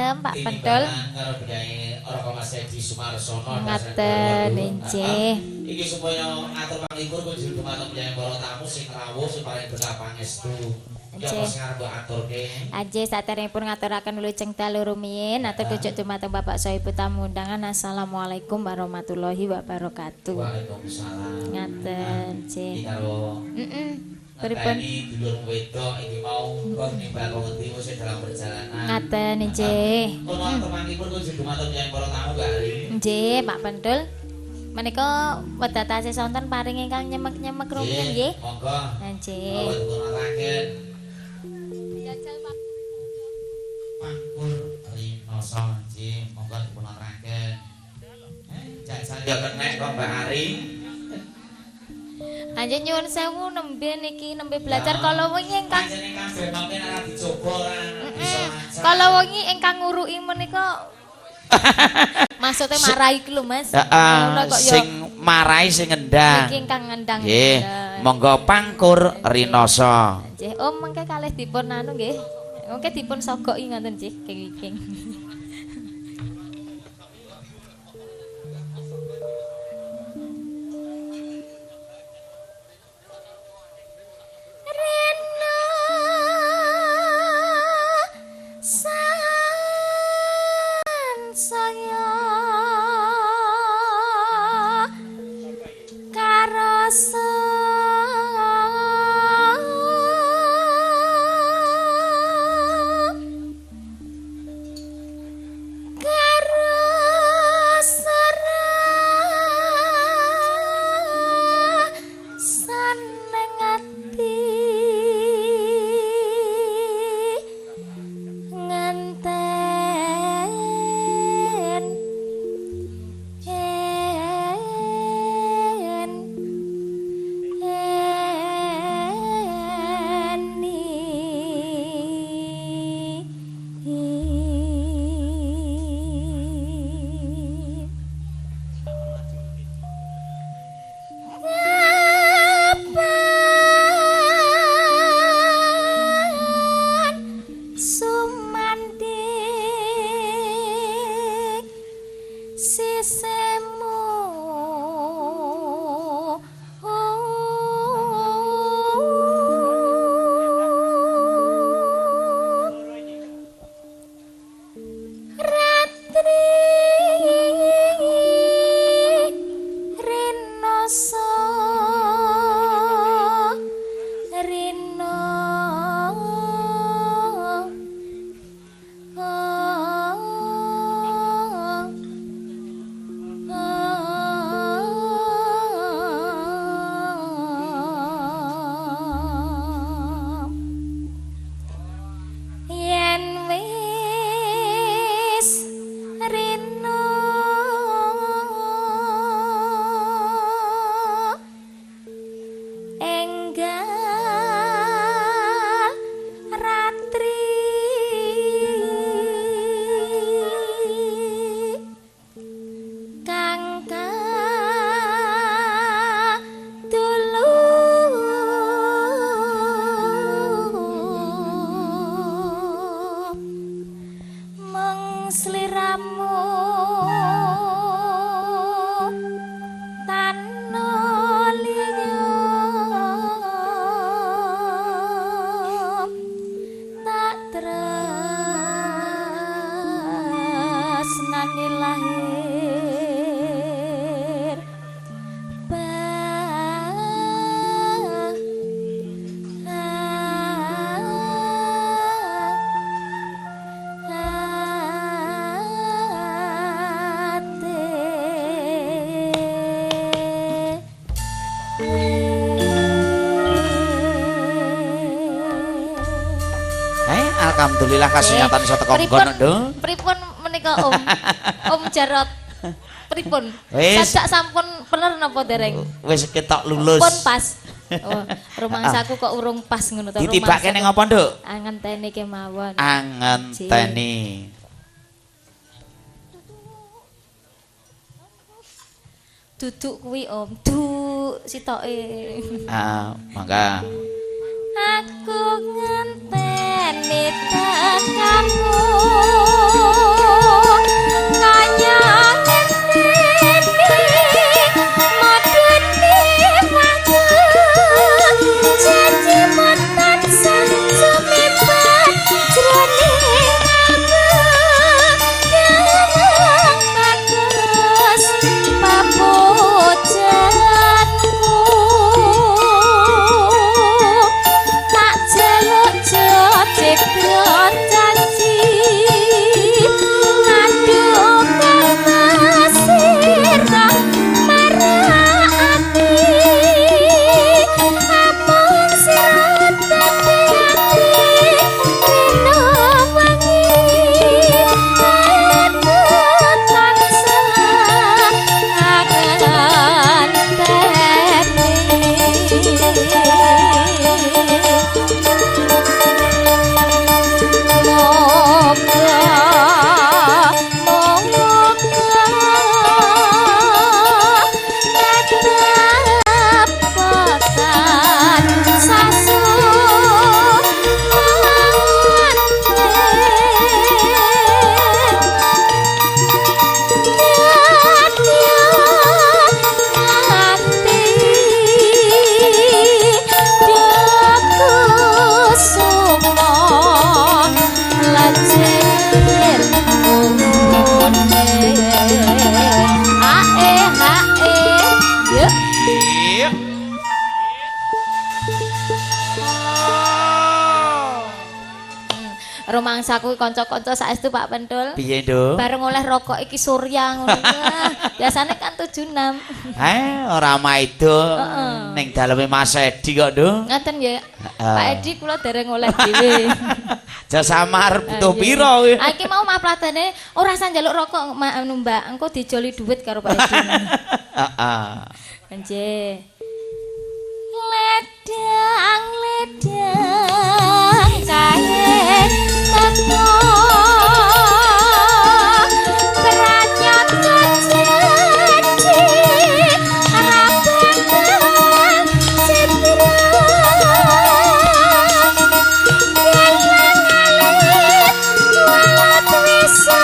Malam Pak Pentul. Karo penyanyi Roko Mas Edi Sumarsono. Ngaten nggih. Iki supaya ngatur panglipur kok jil dumateng penyanyi para tamu sing rawuh sing paring berkah pangestu. Ya sing arep aturke. Ajih saterengipun ngaturaken wilujeng dalu rumiyin atur kucuk dumateng Bapak Soibu tamu undangan. Assalamualaikum warahmatullahi wabarakatuh. Waalaikumsalam. Ngaten nggih. Iki karo Pripun? Ini dulur wedok iki mau kok nimbang ngendi wis dalam perjalanan. Ngaten nggih. Kono temanipun kok jil dumateng penyanyi para tamu kali. Nggih, Pak Pentul. Menika wedhatase sonten paring ingkang nyemek-nyemek rumiyin nggih. Monggo. Nggih. Awet kunaraken. Jajal Pak. Pangkur Rinoso nggih, monggo dipunaturaken. Jajal ya kenek kok Mbak Ari. Anjen nyuwun sewu nembe niki nembe belajar kala wengi ingkang Panjenengan kabeh mungkin ora dicoba kan. kala wengi ingkang nguruki menika maksudnya marahi ku lho Mas. Sing marahi sing ngendang. Niki ingkang ngendang. Nggih, monggo Pangkur Rinoso. Nggih, Om mengke kalih dipun anu nggih. Mengke dipun sogoki ngoten nggih, king-king. Alhamdulillah kasunyatan iso teko nggon nduk. Pripun menika Om? Om Jarot. Pripun? Wis. Sajak sampun bener napa dereng? Wis ketok lulus. Pun pas. Oh, rumangsaku kok urung pas ngono to. Ditibake ning apa, Nduk? Angenteni kemawon. Angenteni. Duduk kuwi Om. Duk sitoke. Mangga. Aku ngenteni tekamu. mangsaku kanca-kanca saestu Pak Pentul. Piye, Nduk? Bareng oleh rokok iki Surya ngono. Biasane kan 76. Ora maido ning daleme Mas Edi kok, Nduk. Ngaten ya. Pak Edi kula dereng oleh dhewe. Ja samar butuh piro kuwi? Iki mau mapratane ora usah njaluk rokok anu Mbak, engko dijoli dhuwit karo Pak Edi. Heeh. Nggih. Ledang ledang kae teko beranyot kececi rabang citra gelang alit walat wisa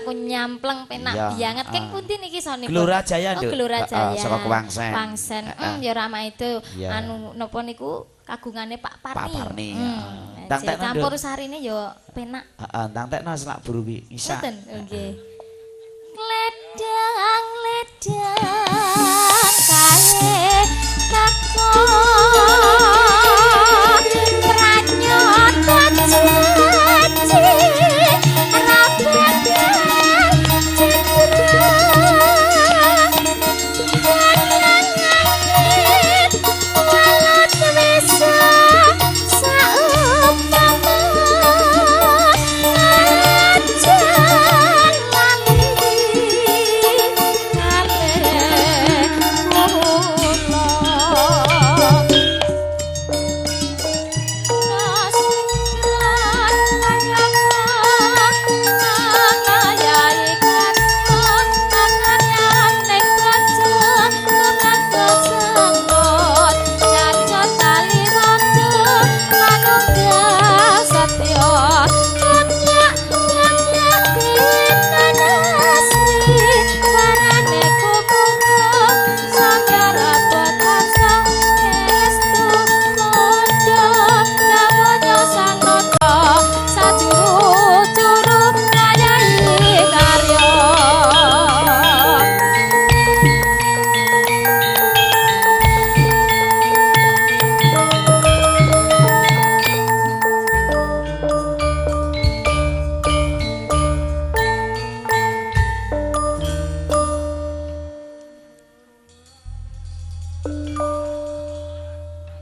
aku nyampleng penak banget. Keng pundi niki sonipun? Gelora Jaya, Nduk. Oh, Gelora Jaya. Saka Kuwangsen. Kuwangsen. Ya rama itu anu napa niku kagungane Pak Parni. Pak Parni. Campur sarine ya penak. Heeh, ndang tekno selak buru ki. Isa. Ngoten, nggih. Ledang ledang